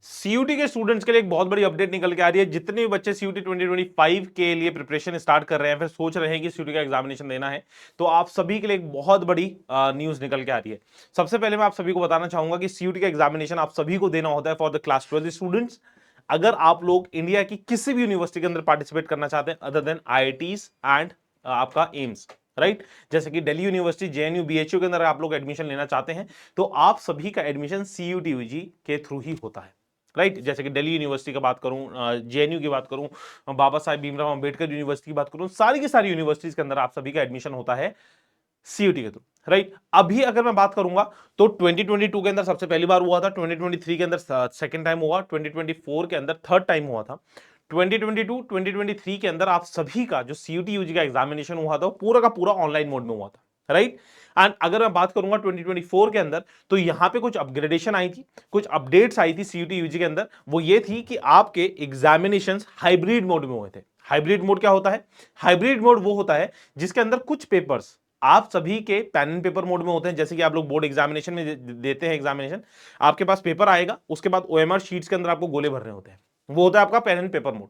CUT के students के लिए एक बहुत बड़ी अपडेट निकल के आ रही है। जितने भी बच्चे सीयूटी 2025 के लिए प्रिपरेशन स्टार्ट कर रहे हैं, फिर सोच रहे हैं कि सीयूटी का एग्जामिनेशन देना है, तो आप सभी के लिए एक बहुत बड़ी न्यूज निकल के आ रही है। सबसे पहले मैं आप सभी को बताना चाहूंगा कि सीयूटी का एग्जामिनेशन आप सभी को देना होता है फॉर द क्लास 12 स्टूडेंट्स। अगर आप लोग इंडिया की किसी भी यूनिवर्सिटी के अंदर पार्टिसिपेट करना चाहते हैं अदर देन आईआईटीज एंड आपका एम्स, राइट, जैसे कि दिल्ली यूनिवर्सिटी, जेएनयू, बीएचयू के अंदर आप लोग एडमिशन लेना चाहते हैं, तो आप सभी का एडमिशन सीयूटी यूजी के थ्रू ही होता है, राइट। जैसे कि दिल्ली यूनिवर्सिटी की बात करूं, जेएनयू की बात करूं, बाबा साहेब भीमराव अंबेडकर यूनिवर्सिटी की बात करूं, सारी की सारी यूनिवर्सिटीज के अंदर आप सभी का एडमिशन होता है सीयूटी के थ्रू, राइट। अभी अगर मैं बात करूंगा तो 2022 के अंदर सबसे पहली बार हुआ था, 2023 के अंदर सेकंड टाइम हुआ, 2024 के अंदर थर्ड टाइम हुआ था। 2022 2023 के अंदर आप सभी का जो सीयूटी यूजी का एग्जामिनेशन हुआ था वो पूरा का पूरा ऑनलाइन मोड में हुआ था, राइट। एंड अगर मैं बात करूंगा 2024 के अंदर, तो यहां पे कुछ अपग्रेडेशन आई थी, कुछ अपडेट्स आई थी सीयूटी यूजी के अंदर। वो ये थी कि आपके एग्जामिनेशंस हाइब्रिड मोड में हुए थे। हाइब्रिड मोड क्या होता है? हाइब्रिड मोड वो होता है जिसके अंदर कुछ पेपर्स आप सभी के पेन एंड पेपर मोड में होते हैं। जैसे कि आप लोग बोर्ड एग्जामिनेशन में देते हैं एग्जामिनेशन, आपके पास पेपर आएगा, उसके बाद ओएमआर शीट्स के अंदर आपको गोले भरने होते हैं, वो होता है आपका पेन एंड पेपर मोड।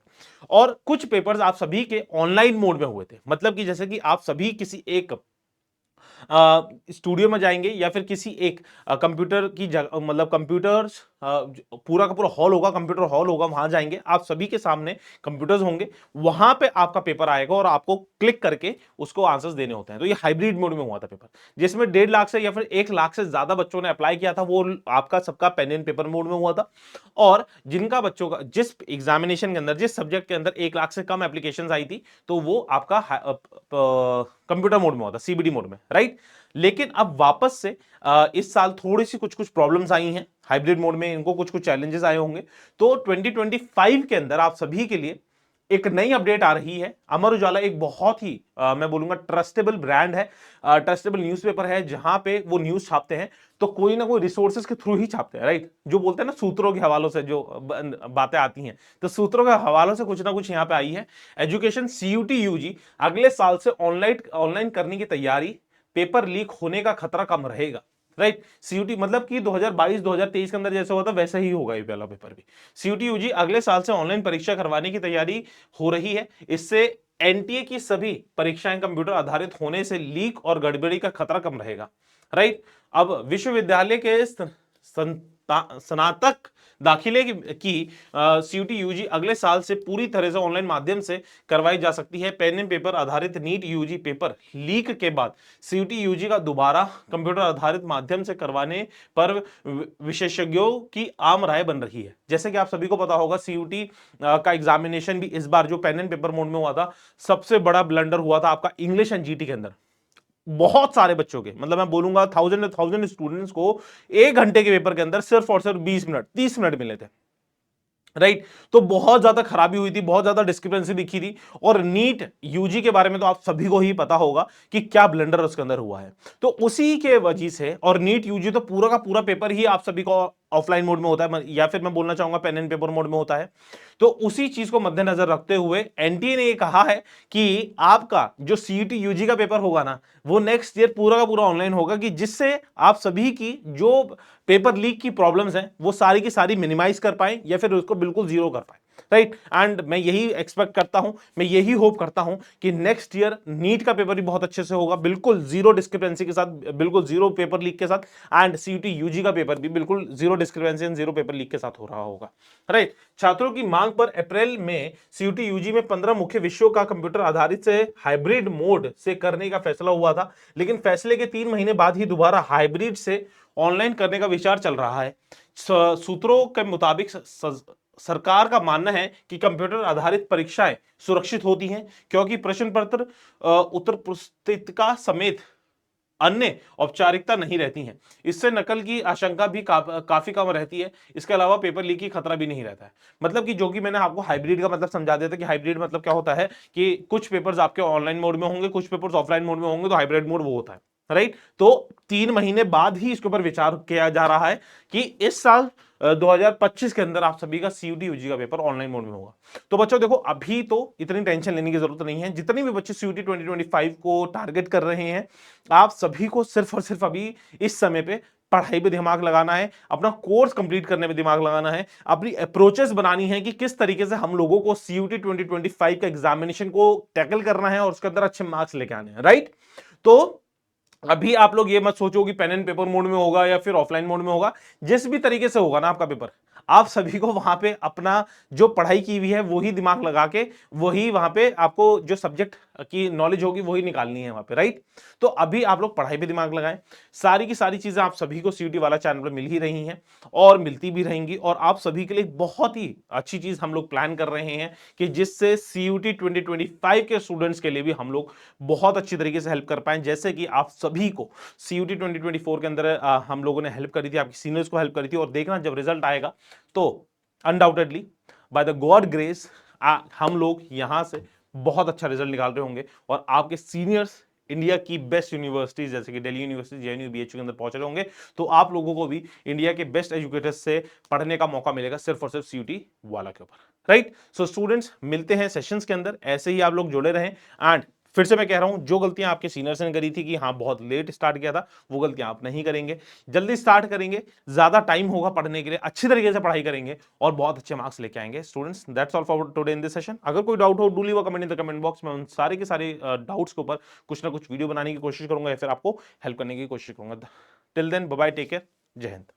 और कुछ पेपर्स आप सभी के ऑनलाइन मोड में हुए थे, मतलब कि जैसे कि आप सभी किसी एक स्टूडियो में जाएंगे या फिर किसी एक कंप्यूटर की जगह, मतलब कंप्यूटर्स, पूरा का पूरा हॉल होगा, कंप्यूटर हॉल होगा, वहां जाएंगे, आप सभी के सामने कंप्यूटर्स होंगे, वहां पे आपका पेपर आएगा और आपको क्लिक करके उसको आंसर्स देने होते हैं। तो ये हाइब्रिड मोड में हुआ था पेपर, जिसमें 1.5 लाख से या फिर 1 लाख से ज्यादा बच्चों ने अप्लाई किया था। वो आपका सबका पेन एंड पेपर मोड में हुआ था। और जिनका बच्चों का जिस एग्जामिनेशन के अंदर, जिस सब्जेक्ट के अंदर 1 लाख से कम एप्लीकेशन आई थी, तो वो आपका कंप्यूटर मोड में होता, सीबीडी मोड में, राइट। लेकिन अब वापस से इस साल थोड़ी सी कुछ कुछ प्रॉब्लम्स आई हैं हाइब्रिड मोड में, इनको कुछ कुछ चैलेंजेस आए होंगे। तो 2025 के अंदर आप सभी के लिए एक नई अपडेट आ रही है। अमर उजाला एक बहुत ही मैं बोलूंगा ट्रस्टेबल ब्रांड है, ट्रस्टेबल न्यूज़पेपर है, जहां पे वो न्यूज छापते हैं तो कोई ना कोई रिसोर्सेज के थ्रू ही छापते हैं, राइट। जो बोलते हैं ना, सूत्रों के हवालों से जो बातें आती हैं, तो सूत्रों के हवालों से कुछ ना कुछ यहां पे आई है। एजुकेशन सीयूटी यूजी अगले साल से ऑनलाइन ऑनलाइन करने की तैयारी, पेपर लीक होने का खतरा कम रहेगा, राइट। सीयूटी मतलब कि 2022 2023 के अंदर जैसा हुआ था वैसा ही होगा ये पहला पेपर भी। सीयूटी यूजी अगले साल से ऑनलाइन परीक्षा करवाने की तैयारी हो रही है। इससे एनटीए की सभी परीक्षाएं कंप्यूटर आधारित होने से लीक और गड़बड़ी का खतरा कम रहेगा, राइट। अब विश्वविद्यालय के स्नातक दाखिले की सीयूटी यूजी अगले साल से पूरी तरह से ऑनलाइन माध्यम से करवाई जा सकती है। पेन एंड पेपर आधारित नीट यूजी पेपर लीक के बाद सीयूटी यूजी का दोबारा कंप्यूटर आधारित माध्यम से करवाने पर विशेषज्ञों की आम राय बन रही है। जैसे कि आप सभी को पता होगा, सीयूटी का एग्जामिनेशन भी इस बार जो पेन एंड पेपर मोड में हुआ था, सबसे बड़ा ब्लंडर हुआ था आपका इंग्लिश एंड जीटी के अंदर। बहुत सारे बच्चों के, मतलब मैं बोलूंगा थाउजेंड स्टूडेंट्स को 1 घंटे के पेपर के अंदर सिर्फ और सिर्फ 20 मिनट 30 मिनट मिले थे, राइट। तो बहुत ज्यादा खराबी हुई थी, बहुत ज्यादा डिस्क्रिपेंसी दिखी थी। और नीट यूजी के बारे में तो आप सभी को ही पता होगा कि क्या ब्लंडर उसके अंदर हुआ है। तो उसी के वजह से, और नीट यूजी तो पूरा का पूरा पेपर ही आप सभी को ऑफलाइन मोड में होता है, या फिर मैं बोलना चाहूंगा पेन एंड पेपर मोड में होता है। तो उसी चीज को मद्देनजर रखते हुए एनटीए ने ये कहा है कि आपका जो सीईटी यूजी का पेपर होगा ना, वो नेक्स्ट ईयर पूरा का पूरा ऑनलाइन होगा, कि जिससे आप सभी की जो पेपर लीक की प्रॉब्लम्स हैं वो सारी की सारी मिनिमाइज कर पाए या फिर उसको बिल्कुल जीरो कर पाए, राइट। एंड मैं यही एक्सपेक्ट करता हूं, मैं यही होप करता हूं कि नेक्स्ट ईयर नीट का पेपर भी बहुत अच्छे से होगा, बिल्कुल जीरो डिस्क्रिपेंसी के साथ, बिल्कुल जीरो पेपर लीक के साथ। एंड सीईटी यूजी का पेपर भी बिल्कुल zero discrepancy and zero paper leak के साथ हो रहा होगा, राइट। छात्रों की मांग पर अप्रैल में सीयूटी यूजी में 15 मुख्य विषयों का कंप्यूटर आधारित से हाइब्रिड मोड से करने का फैसला हुआ था, लेकिन फैसले के 3 महीने बाद ही दोबारा हाइब्रिड से ऑनलाइन करने का विचार चल रहा है। सूत्रों के मुताबिक सरकार का मानना है कि कंप्यूटर आधारित परीक्षाएं सुरक्षित होती हैं, क्योंकि प्रश्न पत्र, उत्तर पुस्तिका समेत अन्य औपचारिकता नहीं रहती हैं। इससे नकल की आशंका भी काफी कम रहती है। इसके अलावा पेपर लीक की खतरा भी नहीं रहता है। मतलब कि जो कि मैंने आपको हाइब्रिड का मतलब समझा दिया था कि हाइब्रिड मतलब क्या होता है, कि कुछ पेपर्स आपके ऑनलाइन मोड में होंगे, कुछ पेपर्स ऑफलाइन मोड में होंगे, तो हाइब्रिड मोड वो होता है, राइट। तो 3 महीने बाद ही इसके ऊपर विचार किया जा रहा है कि इस साल 2025 के अंदर आप सभी का सीयूटी यूजी का पेपर ऑनलाइन मोड में होगा। तो बच्चों देखो, अभी तो इतनी टेंशन लेने की जरूरत नहीं है। जितने भी बच्चे सीयूटी 2025 को टारगेट कर रहे हैं, आप सभी को सिर्फ और सिर्फ अभी इस समय पे पढ़ाई पे दिमाग लगाना है, अपना कोर्स कंप्लीट करने में दिमाग लगाना है, अपनी अप्रोचेस बनानी है कि किस तरीके से हम लोगों को सीयूटी 2025 का एग्जामिनेशन को टैकल करना है और उसके अंदर अच्छे मार्क्स लेके आने हैं, राइट। तो अभी आप लोग ये मत सोचो कि पेन एंड पेपर मोड में होगा या फिर ऑफलाइन मोड में होगा, जिस भी तरीके से होगा ना आपका पेपर, आप सभी को वहां पे अपना जो पढ़ाई की हुई है वही दिमाग लगा के वही वहां पे आपको जो सब्जेक्ट की नॉलेज होगी वही निकालनी है वहां पे, राइट। तो अभी आप लोग पढ़ाई पे दिमाग लगाएं, सारी की सारी चीजें आप सभी को सीयूटी वाला चैनल पर मिल ही रही हैं और मिलती भी रहेंगी, और आप सभी के लिए बहुत ही अच्छी चीज हम लोग प्लान कर रहे हैं कि जिससे सीयूटी 2025 के स्टूडेंट्स के लिए भी हम लोग बहुत अच्छी तरीके से हेल्प कर पाए। जैसे कि आप सभी को सीयूटी 2024 के अंदर हम लोगों ने हेल्प करी थी, आपकी सीनियर्स को हेल्प करी थी, और देखना जब रिजल्ट आएगा तो undoubtedly by the God grace हम लोग यहां से बहुत अच्छा रिजल्ट निकाल रहे होंगे और आपके सीनियर्स इंडिया की बेस्ट यूनिवर्सिटीज जैसे कि दिल्ली यूनिवर्सिटी, जेएनयू, बीएचयू के अंदर पहुंच रहे होंगे। तो आप लोगों को भी इंडिया के बेस्ट एजुकेटर्स से पढ़ने का मौका मिलेगा सिर्फ और सिर्फ सीयूटी वाला के ऊपर, राइट। सो स्टूडेंट्स, मिलते हैं सेशंस के अंदर, ऐसे ही आप लोग जुड़े रहें। एंड फिर से मैं कह रहा हूं, जो गलतियां आपके सीनियर्स ने करी थी कि हाँ बहुत लेट स्टार्ट किया था, वो गलतियां आप नहीं करेंगे, जल्दी स्टार्ट करेंगे, ज्यादा टाइम होगा पढ़ने के लिए, अच्छी तरीके से पढ़ाई करेंगे और बहुत अच्छे मार्क्स लेके आएंगे। Students, that's all for today in this session. अगर कोई डाउट हो, do leave a comment in the comment box में, उन सारे के सारे डाउट्स के ऊपर कुछ ना कुछ वीडियो बनाने की कोशिश करूंगा या फिर आपको हेल्प करने की कोशिश करूंगा। Till then, bye bye, take care, Jai Hind.